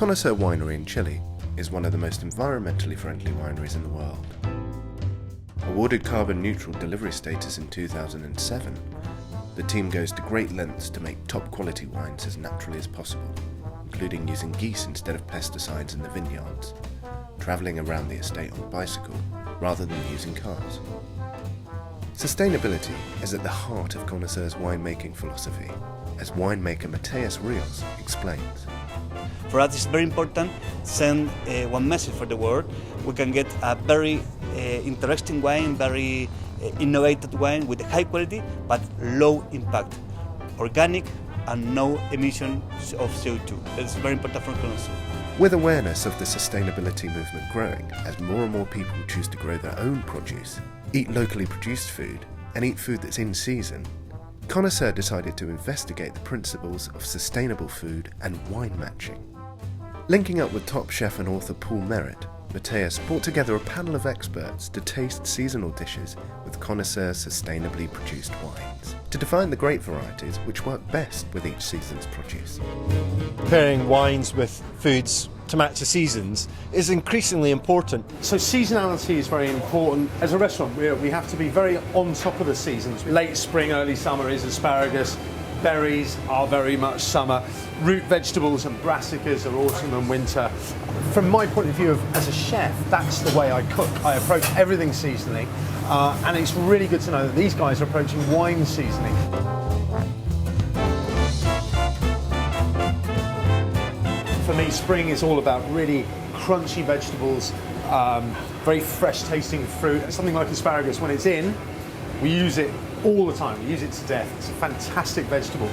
Cono Sur winery in Chile is one of the most environmentally friendly wineries in the world. Awarded carbon neutral delivery status in 2007, the team goes to great lengths to make top quality wines as naturally as possible, including using geese instead of pesticides in the vineyards, travelling around the estate on bicycle rather than using cars. Sustainability is at the heart of Cono Sur's winemaking philosophy, as winemaker Matias Rios explains. For us, it's very important to send one message for the world. We can get a very interesting wine, very innovative wine with high quality but low impact, organic and no emission of CO2. That's very important for Cono Sur. With awareness of the sustainability movement growing as more and more people choose to grow their own produce, eat locally produced food, and eat food that's in season, Cono Sur decided to investigate the principles of sustainable food and wine matching. Linking up with top chef and author Paul Merrett, Matias brought together a panel of experts to taste seasonal dishes with Cono Sur's sustainably produced wines, to define the grape varieties which work best with each season's produce. Pairing wines with foods to match the seasons is increasingly important. So seasonality is very important. As a restaurant, we have to be very on top of the seasons. Late spring, early summer is asparagus. Berries are very much summer. Root vegetables and brassicas are autumn and winter. From my point of view as a chef, that's the way I cook. I approach everything seasonally, and it's really good to know that these guys are approaching wine seasoning. For me, spring is all about really crunchy vegetables, very fresh tasting fruit. Something like asparagus, when it's in, we use it all the time. We use it to death. It's a fantastic vegetable.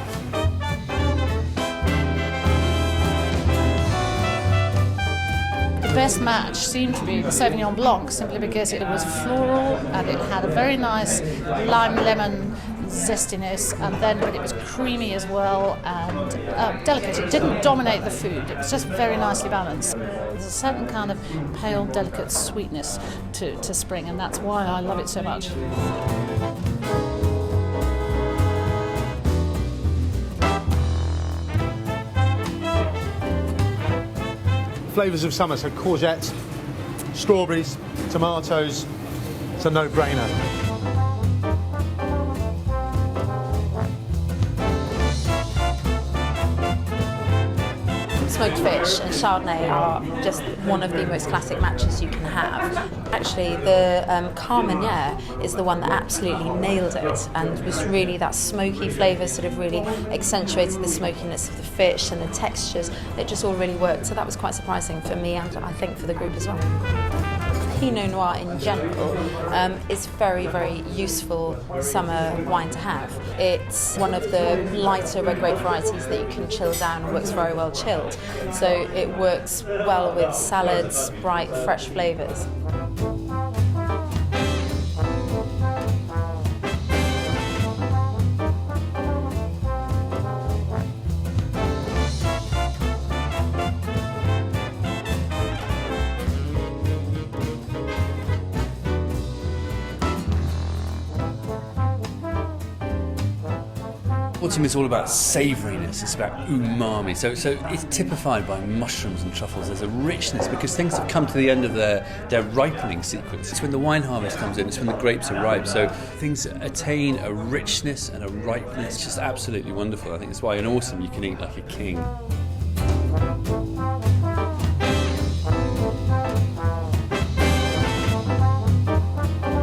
The best match seemed to be the Sauvignon Blanc, simply because it was floral and it had a very nice lime lemon zestiness, but it was creamy as well and delicate. It didn't dominate the food, it was just very nicely balanced. There's a certain kind of pale, delicate sweetness to spring, and that's why I love it so much. Flavours of summer, so courgettes, strawberries, tomatoes, it's a no-brainer. Smoked fish and Chardonnay are just one of the most classic matches you can have. Actually, the Carmenere is the one that absolutely nailed it and was really that smoky flavour, sort of really accentuated the smokiness of the fish and the textures. It just all really worked, so that was quite surprising for me and I think for the group as well. Pinot Noir in general is very, very useful summer wine to have. It's one of the lighter red grape varieties that you can chill down and works very well chilled. So it works well with salads, bright, fresh flavours. Autumn is all about savouriness, it's about umami, so it's typified by mushrooms and truffles. There's a richness because things have come to the end of their ripening sequence. It's when the wine harvest comes in, it's when the grapes are ripe, so things attain a richness and a ripeness. It's just absolutely wonderful. I think that's why in autumn you can eat like a king.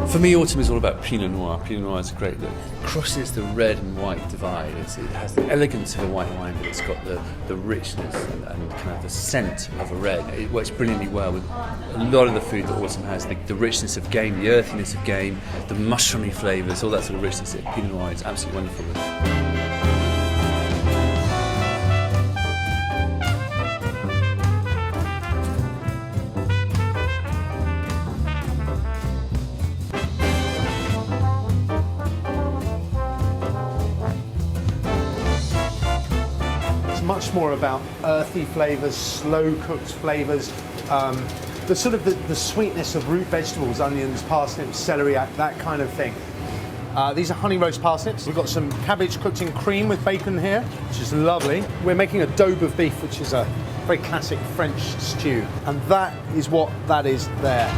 For me, autumn is all about Pinot Noir. Pinot Noir is great. It crosses the red and white divide. It has the elegance of a white wine, but it's got the richness and kind of the scent of a red. It works brilliantly well with a lot of the food that autumn has. The richness of game, the earthiness of game, the mushroomy flavours, all that sort of richness. Pinot Noir is absolutely wonderful with it. Much more about earthy flavours, slow-cooked flavours, the sweetness of root vegetables, onions, parsnips, celery, that kind of thing. These are honey roast parsnips. We've got some cabbage cooked in cream with bacon here, which is lovely. We're making a daube of beef, which is a very classic French stew. And that is what that is there.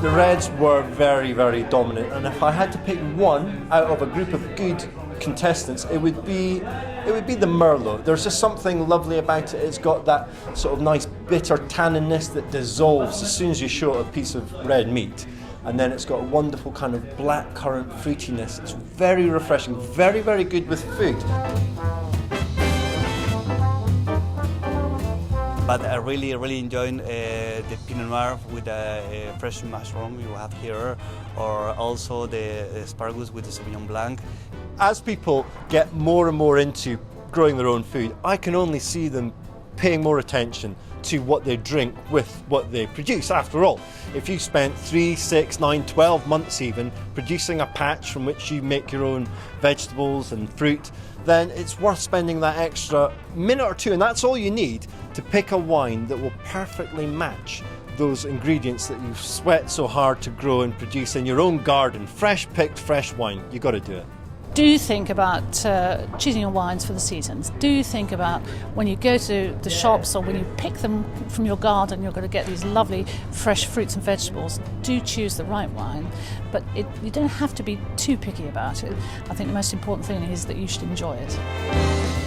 The reds were very, very dominant, and if I had to pick one out of a group of good contestants, it would be the Merlot. There's just something lovely about it. It's got that sort of nice bitter tanninness that dissolves as soon as you show it a piece of red meat, and then it's got a wonderful kind of blackcurrant fruitiness. It's very refreshing, very, very good with food. But I really enjoying the Pinot Noir with the fresh mushroom you have here, or also the asparagus with the Sauvignon Blanc. As people get more and more into growing their own food, I can only see them paying more attention to what they drink with what they produce. After all, if you spent 3, 6, 9, 12 months even producing a patch from which you make your own vegetables and fruit, then it's worth spending that extra minute or two, and that's all you need to pick a wine that will perfectly match those ingredients that you've sweat so hard to grow and produce in your own garden. Fresh picked, fresh wine. You've got to do it. Do think about choosing your wines for the seasons. Do think about when you go to the shops or when you pick them from your garden, you're going to get these lovely fresh fruits and vegetables. Do choose the right wine, but you don't have to be too picky about it. I think the most important thing is that you should enjoy it.